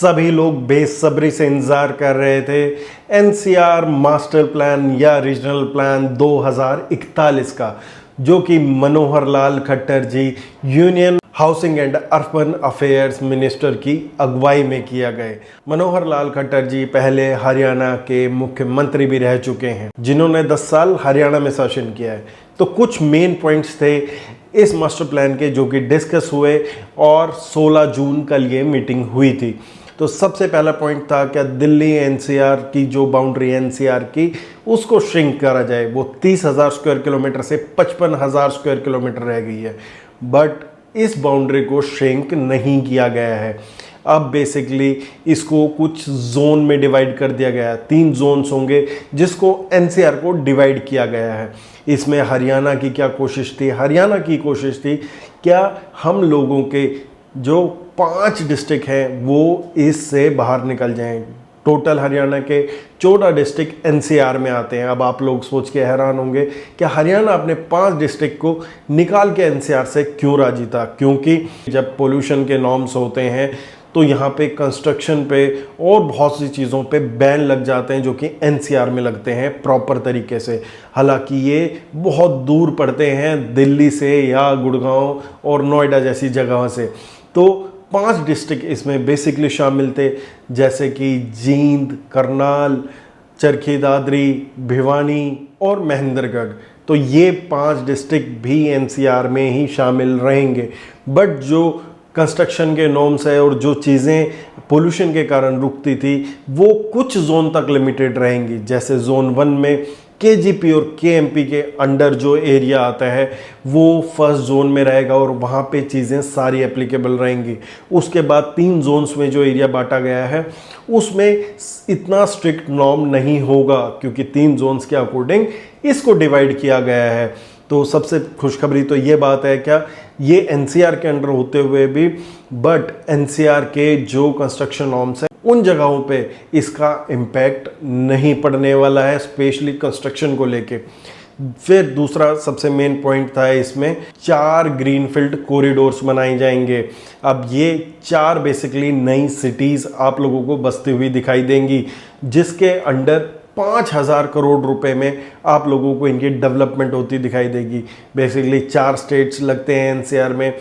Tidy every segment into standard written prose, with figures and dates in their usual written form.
सभी लोग बेसब्री से इंतजार कर रहे थे एनसीआर मास्टर प्लान या रीजनल प्लान 2041 का, जो कि Manohar Lal Khattar ji union housing and urban affairs minister की अगुवाई में किया गया। मनोहर लाल खट्टर जी पहले हरियाणा के मुख्यमंत्री भी रह चुके हैं, जिन्होंने 10 साल हरियाणा में शासन किया है। तो कुछ मेन पॉइंट्स थे इस मास्टर प्लान के जो कि डिस्कस हुए और 16 जून कल ये मीटिंग हुई थी। तो सबसे पहला पॉइंट था क्या दिल्ली एनसीआर की जो बाउंड्री एनसीआर की उसको श्रिंक करा जाए। वो 30,000 स्क्वायर किलोमीटर से 55,000 स्क्वायर किलोमीटर रह गई है, बट इस बाउंड्री को श्रिंक नहीं किया गया है। अब बेसिकली इसको कुछ जोन में डिवाइड कर दिया गया है। 3 जोन्स होंगे जिसको एनसीआर को डिवाइड किया गया है। इसमें हरियाणा की क्या कोशिश थी? हरियाणा की कोशिश थी क्या हम लोगों के जो 5 डिस्ट्रिक्ट हैं वो इससे बाहर निकल जाएं। टोटल हरियाणा के 14 डिस्ट्रिक्ट एनसीआर में आते हैं। अब आप लोग सोच के हैरान होंगे कि हरियाणा अपने 5 डिस्ट्रिक्ट को निकाल के एनसीआर से क्यों राजी था? क्योंकि जब पोल्यूशन के नॉर्म्स होते हैं तो यहाँ पे कंस्ट्रक्शन पे और बहुत सी चीज़ों पे बैन लग जाते हैं जो कि एनसीआर में लगते हैं प्रॉपर तरीके से। हालांकि ये बहुत दूर पड़ते हैं दिल्ली से या गुड़गांव और नोएडा जैसी जगह से। तो 5 डिस्ट्रिक्ट इसमें बेसिकली शामिल थे, जैसे कि जींद, करनाल, चरखी दादरी, भिवानी और महेंद्रगढ़। तो ये 5 डिस्ट्रिक्ट भी एनसीआर में ही शामिल रहेंगे। बट जो कंस्ट्रक्शन के नॉर्म्स है और जो चीज़ें पोल्यूशन के कारण रुकती थी वो कुछ जोन तक लिमिटेड रहेंगी। जैसे जोन 1 में केजीपी और केएमपी के अंडर जो एरिया आता है वो फर्स्ट जोन में रहेगा और वहाँ पे चीज़ें सारी एप्लीकेबल रहेंगी। उसके बाद 3 जोन्स में जो एरिया बांटा गया है उसमें इतना स्ट्रिक्ट नॉर्म नहीं होगा, क्योंकि 3 जोन्स के अकॉर्डिंग इसको डिवाइड किया गया है। तो सबसे खुशखबरी तो ये बात है क्या ये एनसीआर के अंडर होते हुए भी, बट एनसीआर के जो कंस्ट्रक्शन नॉर्म्स हैं उन जगहों पे इसका इम्पैक्ट नहीं पड़ने वाला है, स्पेशली कंस्ट्रक्शन को लेके। फिर दूसरा सबसे मेन पॉइंट था इसमें 4 ग्रीनफील्ड कॉरिडोर्स बनाए जाएंगे। अब ये 4 बेसिकली नई सिटीज़ आप लोगों को बसती हुई दिखाई देंगी, जिसके अंडर 5,000 करोड़ रुपए में आप लोगों को इनकी डेवलपमेंट होती दिखाई देगी। बेसिकली 4 स्टेट्स लगते हैं एनसीआर में,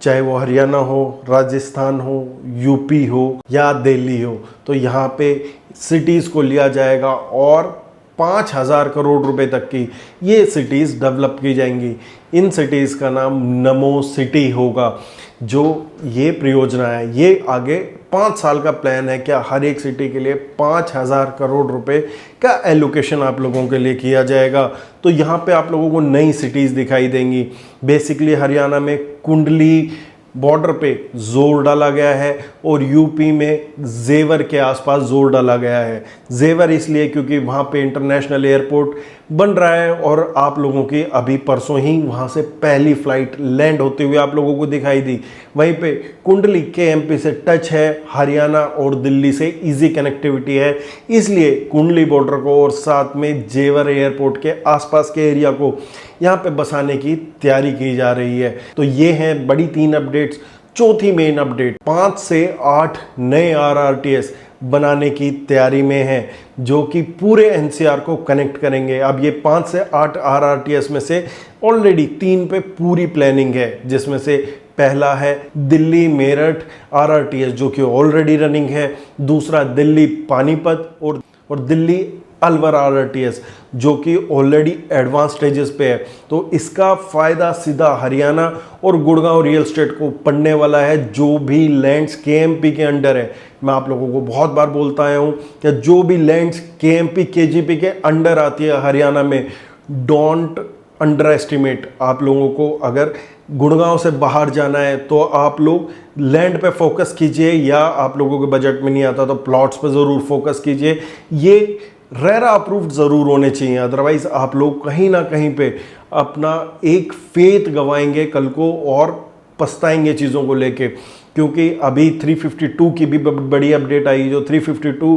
चाहे वो हरियाणा हो, राजस्थान हो, यूपी हो या दिल्ली हो। तो यहाँ पे सिटीज़ को लिया जाएगा और 5,000 करोड़ रुपए तक की ये सिटीज़ डेवलप की जाएंगी। इन सिटीज़ का नाम नमो सिटी होगा। जो ये परियोजना है ये आगे 5 साल का प्लान है क्या हर एक सिटी के लिए 5,000 करोड़ रुपए का एलोकेशन आप लोगों के लिए किया जाएगा। तो यहाँ पे आप लोगों को नई सिटीज़ दिखाई देंगी। बेसिकली हरियाणा में कुंडली बॉर्डर पे जोर डाला गया है और यूपी में जेवर के आसपास जोर डाला गया है। जेवर इसलिए क्योंकि वहाँ पे इंटरनेशनल एयरपोर्ट बन रहा है और आप लोगों की अभी परसों ही वहाँ से पहली फ्लाइट लैंड होते हुए आप लोगों को दिखाई दी। वहीं पे कुंडली केएमपी से टच है, हरियाणा और दिल्ली से इजी कनेक्टिविटी है, इसलिए कुंडली बॉर्डर को और साथ में जेवर एयरपोर्ट के आसपास के एरिया को यहाँ पे बसाने की तैयारी की जा रही है। तो ये हैं बड़ी 3 अपडेट्स। चौथी मेन अपडेट 5 से 8 नए आरआरटीएस बनाने की तैयारी में है, जो कि पूरे एनसीआर को कनेक्ट करेंगे। अब ये 5 से 8 आरआरटीएस में से ऑलरेडी 3 पे पूरी प्लानिंग है, जिसमें से पहला है दिल्ली मेरठ आरआरटीएस जो कि ऑलरेडी रनिंग है। दूसरा दिल्ली पानीपत और दिल्ली अलवर आरआरटीएस जो कि ऑलरेडी एडवांस स्टेजेस पे है। तो इसका फ़ायदा सीधा हरियाणा और गुड़गांव रियल एस्टेट को पड़ने वाला है, जो भी लैंड्स केएमपी के अंडर है। मैं आप लोगों को बहुत बार बोलता आया हूँ कि जो भी लैंड्स केएमपी केजीपी के अंडर आती है हरियाणा में, डोंट अंडर एस्टिमेट। आप लोगों को अगर गुड़गांव से बाहर जाना है तो आप लोग लैंड पे फोकस कीजिए, या आप लोगों के बजट में नहीं आता तो प्लॉट्स पे ज़रूर फोकस कीजिए। ये रेरा अप्रूव्ड ज़रूर होने चाहिए, अदरवाइज़ आप लोग कहीं ना कहीं पे अपना एक फेथ गंवाएंगे कल को और पछताएंगे चीज़ों को लेके। क्योंकि अभी 352 की भी बड़ी अपडेट आई, जो 352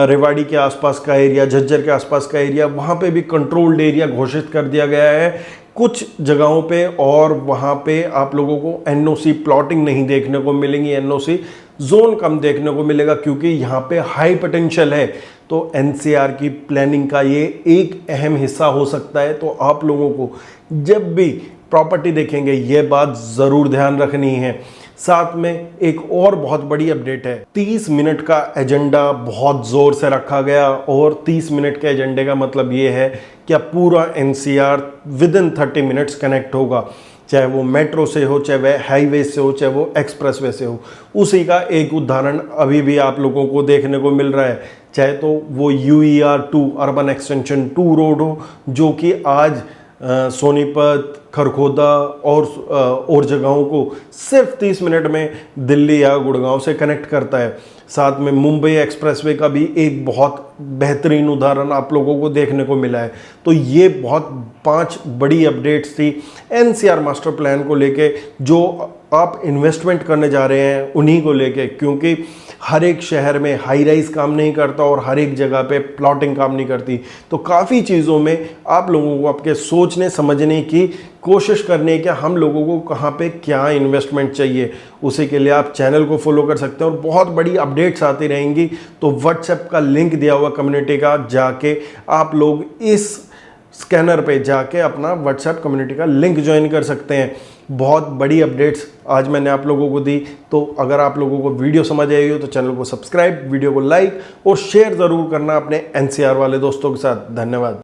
रेवाड़ी के आसपास का एरिया, झज्जर के आसपास का एरिया, वहाँ पे भी कंट्रोल्ड एरिया घोषित कर दिया गया है कुछ जगहों पे, और वहाँ पे आप लोगों को एनओसी प्लॉटिंग नहीं देखने को मिलेंगी। एनओसी जोन कम देखने को मिलेगा क्योंकि यहाँ पे हाई पोटेंशियल है। तो एनसीआर की प्लानिंग का ये एक अहम हिस्सा हो सकता है। तो आप लोगों को जब भी प्रॉपर्टी देखेंगे ये बात ज़रूर ध्यान रखनी है। साथ में एक और बहुत बड़ी अपडेट है, 30 मिनट का एजेंडा बहुत ज़ोर से रखा गया और 30 मिनट के एजेंडे का मतलब ये है कि अब पूरा एनसीआर विदिन 30 मिनट्स कनेक्ट होगा, चाहे वो मेट्रो से हो, चाहे वह हाईवे से हो, चाहे वो एक्सप्रेसवे से हो। उसी का एक उदाहरण अभी भी आप लोगों को देखने को मिल रहा है, चाहे तो वो UER2 अर्बन एक्सटेंशन 2 रोड हो जो कि आज सोनीपत, खरखोदा और जगहों को सिर्फ 30 मिनट में दिल्ली या गुड़गांव से कनेक्ट करता है। साथ में मुंबई एक्सप्रेसवे का भी एक बहुत बेहतरीन उदाहरण आप लोगों को देखने को मिला है। तो ये बहुत 5 बड़ी अपडेट्स थी एनसीआर मास्टर प्लान को लेके, जो आप इन्वेस्टमेंट करने जा रहे हैं उन्हीं को लेके, क्योंकि हर एक शहर में हाई राइज काम नहीं करता और हर एक जगह पे प्लॉटिंग काम नहीं करती। तो काफ़ी चीज़ों में आप लोगों को आपके सोचने समझने की कोशिश करनी है कि हम लोगों को कहाँ पे क्या इन्वेस्टमेंट चाहिए। उसी के लिए आप चैनल को फॉलो कर सकते हैं और बहुत बड़ी अपडेट्स आती रहेंगी। तो व्हाट्सएप का लिंक दिया हुआ कम्युनिटी का, जाके आप लोग इस स्कैनर पे जाके अपना व्हाट्सएप कम्युनिटी का लिंक ज्वाइन कर सकते हैं। बहुत बड़ी अपडेट्स आज मैंने आप लोगों को दी। तो अगर आप लोगों को वीडियो समझ आई हो तो चैनल को सब्सक्राइब, वीडियो को लाइक और शेयर ज़रूर करना अपने एनसीआर वाले दोस्तों के साथ। धन्यवाद।